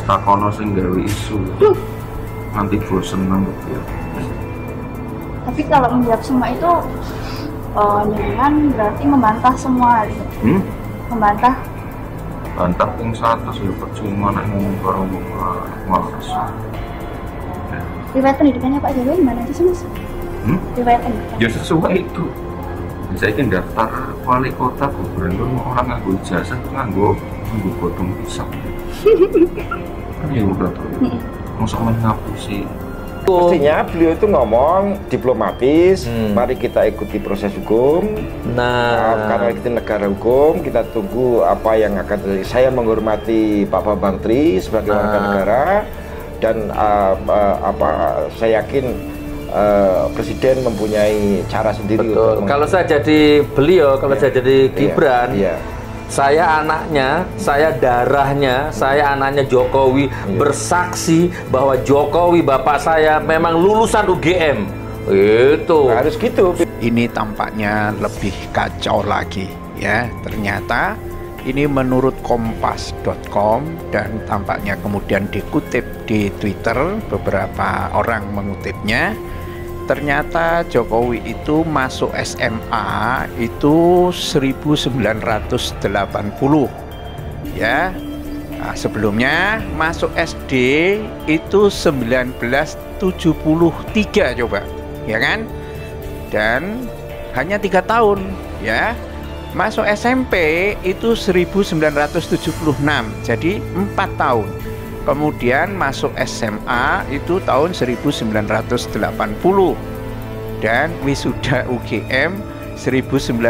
takono sing gawe isu. Nanti bosen nang ya. Tapi kalau menjawab semua itu dengan berarti membantah semua gitu. Membantah yang satu sudah percuma nek ngomong karo males. Riwayat pendidikannya Pak Jokowi gimana aja sih Mas? Riwayat pendidikan. Ya sesuai itu. Saya kan daftar wali kota gubernur orang nganggo ijazah nganggo godong pisang. Kan ya udah tuh. Masa main ngapusi. Pastinya beliau itu ngomong diplomatis, mari kita ikuti proses hukum. Karena kita negara hukum, kita tunggu apa yang akan terjadi. Saya menghormati Pak Bambang Tri sebagai warga negara dan saya yakin Presiden mempunyai cara sendiri. Betul. Kalau saya jadi beliau, kalau saya jadi Gibran, saya anaknya, saya darahnya, saya anaknya Jokowi bersaksi bahwa Jokowi bapak saya memang lulusan UGM. Itu harus gitu. Ini tampaknya lebih kacau lagi ya. Ternyata ini menurut kompas.com dan tampaknya kemudian dikutip di Twitter, beberapa orang mengutipnya. Ternyata Jokowi itu masuk SMA itu 1980 ya. Nah, sebelumnya masuk SD itu 1973 coba, ya kan? Dan hanya 3 tahun ya. Masuk SMP itu 1976, jadi 4 tahun. Kemudian masuk SMA itu tahun 1980 dan wisuda UGM 1985.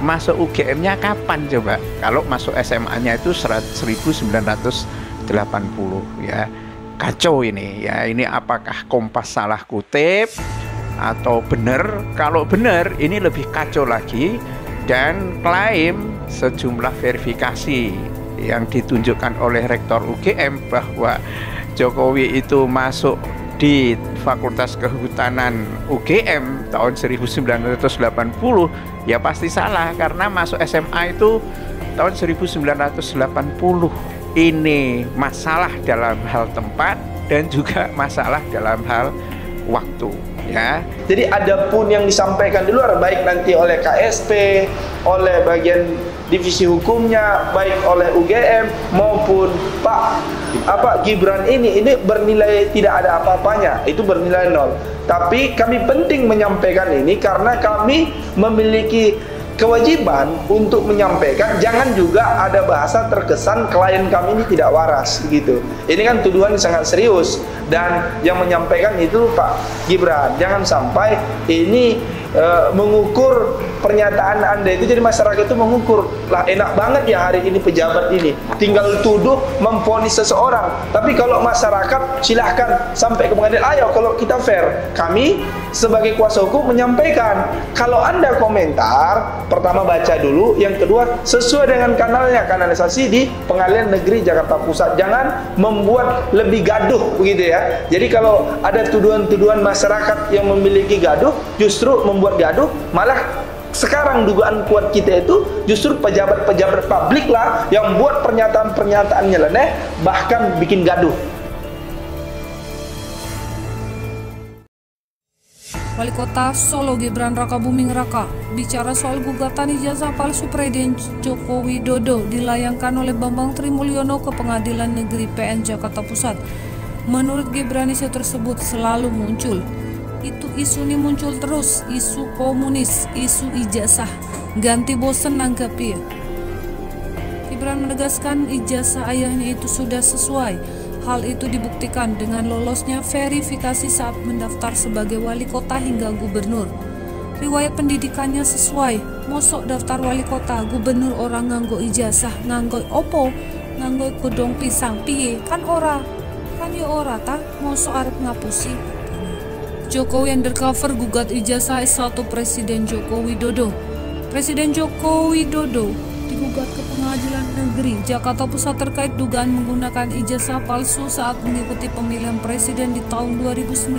Masuk UGM-nya kapan coba? Kalau masuk SMA-nya itu 1980 ya. Kacau ini ya. Ini apakah Kompas salah kutip atau benar? Kalau benar ini lebih kacau lagi dan klaim sejumlah verifikasi yang ditunjukkan oleh Rektor UGM bahwa Jokowi itu masuk di Fakultas Kehutanan UGM tahun 1980 ya pasti salah karena masuk SMA itu tahun 1980. Ini masalah dalam hal tempat dan juga masalah dalam hal waktu ya. Jadi ada pun yang disampaikan di luar baik nanti oleh KSP, oleh bagian divisi hukumnya, baik oleh UGM maupun Pak Gibran ini bernilai tidak ada apa-apanya, itu bernilai 0. Tapi kami penting menyampaikan ini karena kami memiliki kewajiban untuk menyampaikan, jangan juga ada bahasa terkesan klien kami ini tidak waras gitu. Ini kan tuduhan sangat serius dan yang menyampaikan itu Pak Gibran. Jangan sampai ini mengukur pernyataan Anda itu, jadi masyarakat itu mengukur lah enak banget ya hari ini pejabat ini tinggal tuduh memvonis seseorang. Tapi kalau masyarakat silahkan sampai ke pengadilan. Ayo kalau kita fair, kami sebagai kuasa hukum menyampaikan kalau Anda komentar, pertama baca dulu, yang kedua sesuai dengan kanalnya, kanalisasi di Pengadilan Negeri Jakarta Pusat. Jangan membuat lebih gaduh begitu ya. Jadi kalau ada tuduhan-tuduhan masyarakat yang memiliki gaduh, justru membuat gaduh, malah sekarang dugaan kuat kita itu justru pejabat-pejabat publik lah yang buat pernyataan-pernyataan nyeleneh bahkan bikin gaduh. Wali Kota Solo Gibran Rakabuming Raka bicara soal gugatan ijazah palsu Presiden Joko Widodo dilayangkan oleh Bambang Trimulyono ke Pengadilan Negeri PN Jakarta Pusat. Menurut Gibran, isu tersebut selalu muncul. Isu ini muncul terus, isu komunis, isu ijazah. Ganti bosen nanggapi. Gibran menegaskan ijazah ayahnya itu sudah sesuai. Hal itu dibuktikan dengan lolosnya verifikasi saat mendaftar sebagai wali kota hingga gubernur. Riwayat pendidikannya sesuai. Mosok daftar wali kota, gubernur orang nganggo ijazah, nganggo opo, nganggo godong pisang piye, kan ora ta, mosok arep ngapusi. Jokowi undercover gugat ijazah S1 Presiden Joko Widodo. Presiden Joko Widodo digugat ke Pengadilan Negeri Jakarta Pusat terkait dugaan menggunakan ijazah palsu saat mengikuti pemilihan presiden di tahun 2019.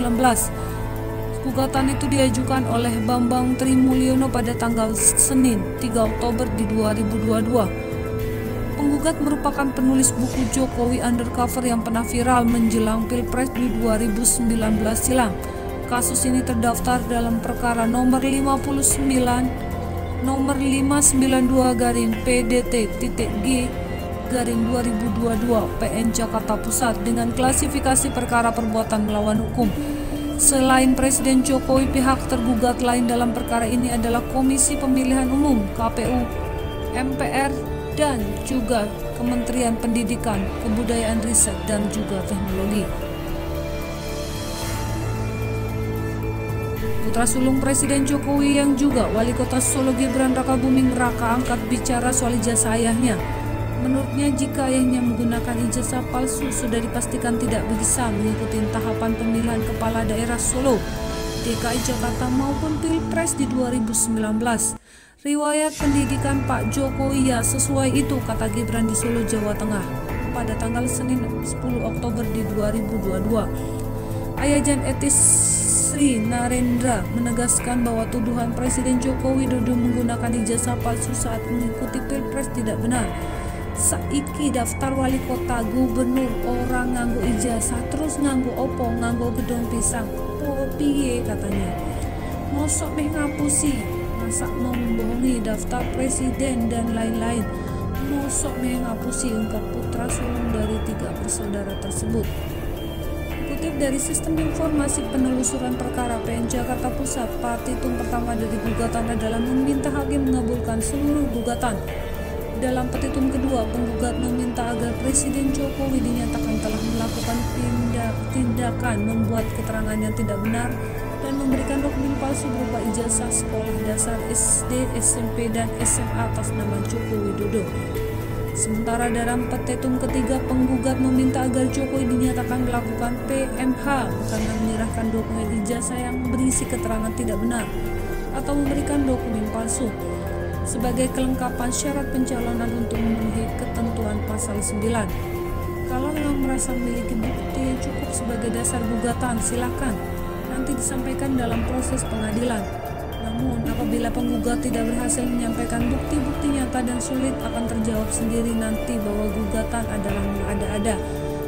Gugatan itu diajukan oleh Bambang Trimulyono pada tanggal Senin 3 Oktober di 2022. Penggugat merupakan penulis buku Jokowi Undercover yang pernah viral menjelang Pilpres di 2019 silam. Kasus ini terdaftar dalam perkara nomor 592-PDT-G/2022 PN Jakarta Pusat dengan klasifikasi perkara perbuatan melawan hukum. Selain Presiden Jokowi, pihak tergugat lain dalam perkara ini adalah Komisi Pemilihan Umum, KPU, MPR, dan juga Kementerian Pendidikan, Kebudayaan, Riset, dan juga Teknologi. Putra sulung Presiden Jokowi yang juga Wali Kota Solo Gibran Rakabuming Raka angkat bicara soal ijazah ayahnya. Menurutnya, jika ayahnya menggunakan ijazah palsu, sudah dipastikan tidak bisa mengikuti tahapan pemilihan kepala daerah Solo, DKI Jakarta maupun Pilpres di 2019. Riwayat pendidikan Pak Jokowi ya sesuai itu, kata Gibran di Solo, Jawa Tengah pada tanggal Senin 10 Oktober di 2022. Ayah Jan Etis Sri Narendra menegaskan bahwa tuduhan Presiden Joko Widodo menggunakan ijazah palsu saat mengikuti Pilpres tidak benar. Saiki daftar wali kota, gubernur, orang nganggo ijazah terus nganggo opo, nganggo gedong pisang. Oh piye katanya. Mosok meh ngapusi, masa mau membohongi daftar presiden dan lain-lain. Mosok meh ngapusi, ungkap putra sulung dari 3 bersaudara tersebut. Dikutip dari Sistem Informasi Penelusuran Perkara PN Jakarta Pusat, petitum pertama dari gugatan adalah meminta hakim mengabulkan seluruh gugatan. Dalam petitum kedua, penggugat meminta agar Presiden Jokowi dinyatakan telah melakukan tindakan membuat keterangan yang tidak benar dan memberikan dokumen palsu berupa ijazah sekolah dasar SD, SMP, dan SMA atas nama Joko Widodo. Sementara dalam petitum ketiga, penggugat meminta agar Jokowi dinyatakan melakukan PMH karena menyerahkan dokumen ijazah yang berisi keterangan tidak benar atau memberikan dokumen palsu sebagai kelengkapan syarat pencalonan untuk memenuhi ketentuan pasal 9. Kalau memang merasa memiliki bukti yang cukup sebagai dasar gugatan, silakan nanti disampaikan dalam proses pengadilan. Namun, apabila penggugat tidak berhasil menyampaikan bukti-bukti nyata dan sulit, akan terjawab sendiri nanti bahwa gugatan adalah mengada-ada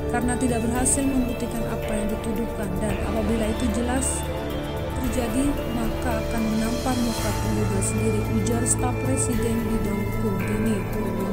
karena tidak berhasil membuktikan apa yang dituduhkan, dan apabila itu jelas terjadi, maka akan menampar muka penggugat sendiri, ujar staf Presiden bidang hukum Dini Purwo.